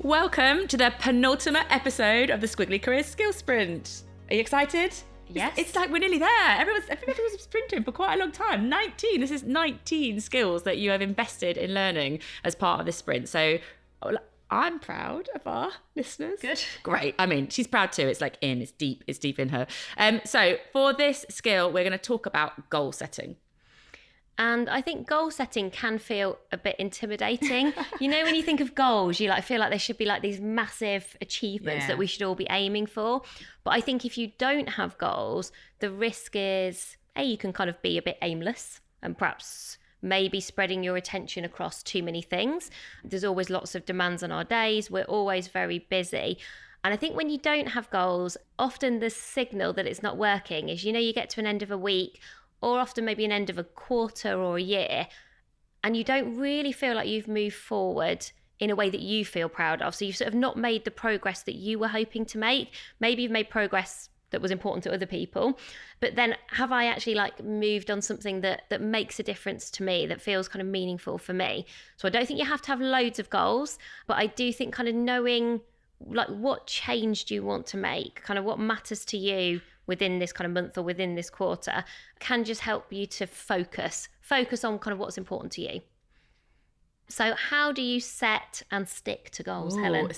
Welcome to the penultimate episode of the Squiggly Careers Skills Sprint. Are you excited? Yes. It's like we're nearly there. Everyone's sprinting for quite a long time. 19. This is 19 skills that you have invested in learning as part of this sprint. So I'm proud of our listeners. Good. Great. I mean, she's proud too. It's deep in her. So for this skill, we're going to talk about goal setting. And I think goal setting can feel a bit intimidating. You know, when you think of goals, you feel like there should be these massive achievements that we should all be aiming for. But I think if you don't have goals, the risk is, you can kind of be a bit aimless and perhaps maybe spreading your attention across too many things. There's always lots of demands on our days. We're always very busy. And I think when you don't have goals, often the signal that it's not working is, you get to an end of a week or often maybe an end of a quarter or a year, and you don't really feel like you've moved forward in a way that you feel proud of. So you've sort of not made the progress that you were hoping to make. Maybe you've made progress that was important to other people, but then have I actually moved on something that makes a difference to me, that feels kind of meaningful for me? So I don't think you have to have loads of goals, but I do think kind of knowing what change do you want to make, kind of what matters to you within this kind of month or within this quarter, can just help you to focus on kind of what's important to you. So how do you set and stick to goals, Helen?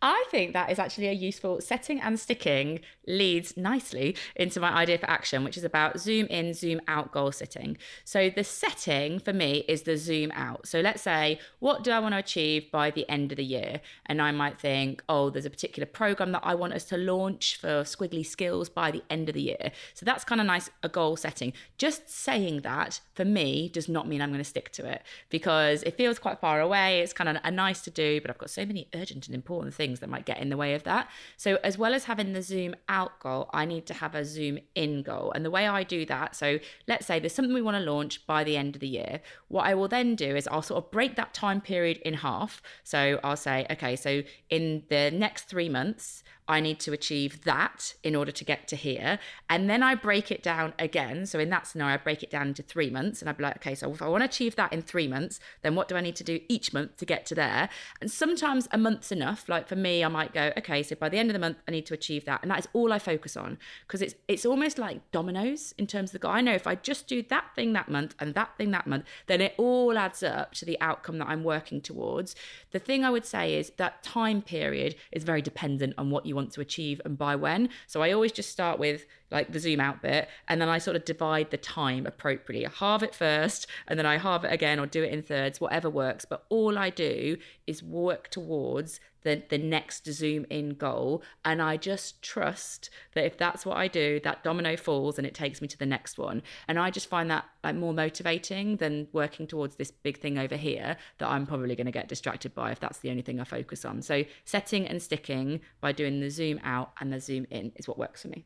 I think that is actually a useful setting, and sticking leads nicely into my idea for action, which is about zoom in, zoom out goal setting. So the setting for me is the zoom out. So let's say, what do I want to achieve by the end of the year? And I might think, there's a particular program that I want us to launch for Squiggly Skills by the end of the year. So that's kind of nice, a goal setting. Just saying that for me does not mean I'm going to stick to it, because it feels quite far away. It's kind of a nice to do, but I've got so many urgent and important things that might get in the way of that. So as well as having the zoom out goal, I need to have a zoom in goal. And the way I do that, so let's say there's something we want to launch by the end of the year. What I will then do is I'll sort of break that time period in half. So I'll say, okay, so in the next 3 months, I need to achieve that in order to get to here. And then I break it down again. So in that scenario, I break it down into 3 months, and I'd be like, okay, so if I want to achieve that in 3 months, then what do I need to do each month to get to there? And sometimes a month's enough. Like for me, I might go, okay, so by the end of the month, I need to achieve that. And that is all I focus on, because it's almost like dominoes in terms of the goal. I know if I just do that thing that month and that thing that month, then it all adds up to the outcome that I'm working towards. The thing I would say is that time period is very dependent on what you want to achieve and by when. So I always just start with the zoom out bit, and then I sort of divide the time appropriately. I halve it first, and then I halve it again, or do it in thirds, whatever works. But all I do is work towards the next zoom in goal, and I just trust that if that's what I do, that domino falls and it takes me to the next one. And I just find that more motivating than working towards this big thing over here that I'm probably going to get distracted by if that's the only thing I focus on. So setting and sticking by doing the zoom out and the zoom in is what works for me.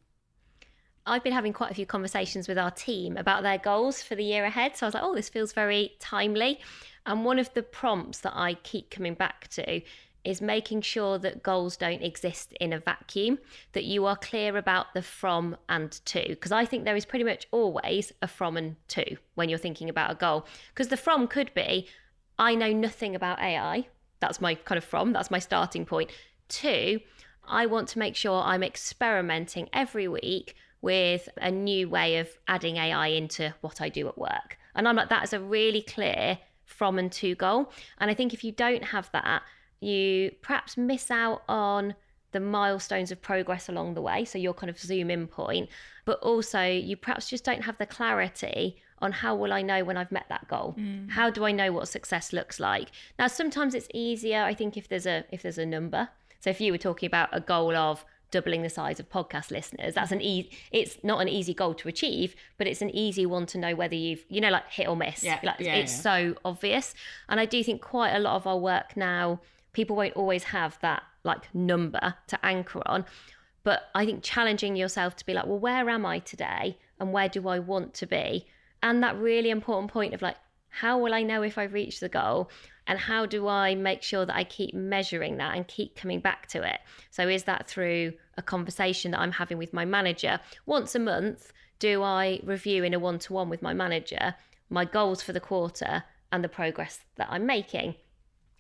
I've been having quite a few conversations with our team about their goals for the year ahead. So I was like, this feels very timely. And one of the prompts that I keep coming back to is making sure that goals don't exist in a vacuum, that you are clear about the from and to. Because I think there is pretty much always a from and to when you're thinking about a goal. Because the from could be, I know nothing about AI. That's my kind of from, that's my starting point. To, I want to make sure I'm experimenting every week with a new way of adding AI into what I do at work. And I'm like, that is a really clear from and to goal. And I think if you don't have that, you perhaps miss out on the milestones of progress along the way. So your kind of zoom in point, but also you perhaps just don't have the clarity on how will I know when I've met that goal? How do I know what success looks like? Now, sometimes it's easier, I think, if there's a number. So if you were talking about a goal of doubling the size of podcast listeners, that's it's not an easy goal to achieve, but it's an easy one to know whether you've, hit or miss. It's so obvious. And I do think quite a lot of our work now, people won't always have that number to anchor on. But I think challenging yourself to be like, well, where am I today? And where do I want to be? And that really important point of how will I know if I've reached the goal? And how do I make sure that I keep measuring that and keep coming back to it? So is that through a conversation that I'm having with my manager? Once a month, do I review in a one-to-one with my manager my goals for the quarter and the progress that I'm making?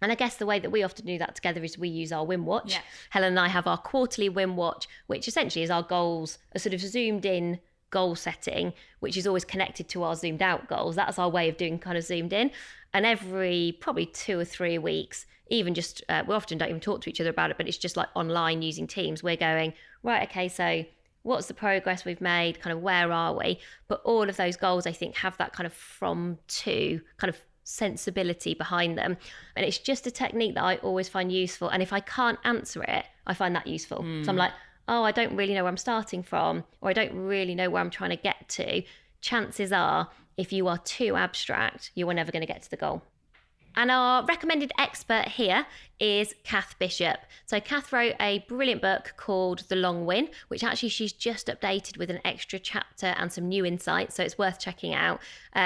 And I guess the way that we often do that together is we use our Wim Watch. Yeah. Helen and I have our quarterly Wim Watch, which essentially is our goals, a sort of zoomed in goal setting, which is always connected to our zoomed out goals. That's our way of doing kind of zoomed in. And every probably 2 or 3 weeks, even just, we often don't even talk to each other about it, but it's just like online using Teams. We're going, right, okay, so what's the progress we've made? Kind of where are we? But all of those goals, I think, have that kind of from to kind of sensibility behind them. And it's just a technique that I always find useful. And if I can't answer it, I find that useful. So I'm like, oh, I don't really know where I'm starting from, or I don't really know where I'm trying to get to. Chances are, if you are too abstract, you are never going to get to the goal. And our recommended expert here is Kath Bishop. So Kath wrote a brilliant book called The Long Win, which actually she's just updated with an extra chapter and some new insights. So it's worth checking out.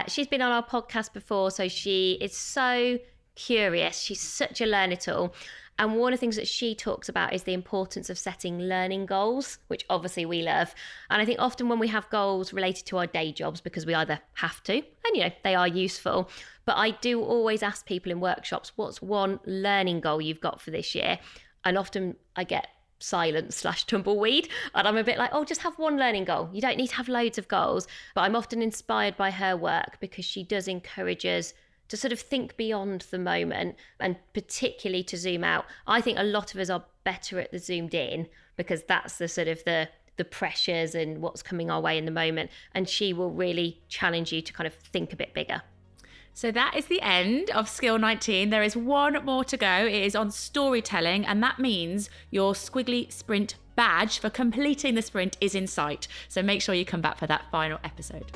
She's been on our podcast before, so she is so curious. She's such a learn-it-all. And one of the things that she talks about is the importance of setting learning goals, which obviously we love. And I think often when we have goals related to our day jobs, because we either have to, and they are useful, but I do always ask people in workshops, what's one learning goal you've got for this year? And often I get silence/tumbleweed. And I'm a bit like, oh, just have one learning goal. You don't need to have loads of goals. But I'm often inspired by her work because she does encourage us to sort of think beyond the moment and particularly to zoom out. I think a lot of us are better at the zoomed in because that's the sort of the pressures and what's coming our way in the moment. And she will really challenge you to kind of think a bit bigger. So that is the end of Skill 19. There is one more to go. It is on storytelling, and that means your Squiggly Sprint badge for completing the sprint is in sight. So make sure you come back for that final episode.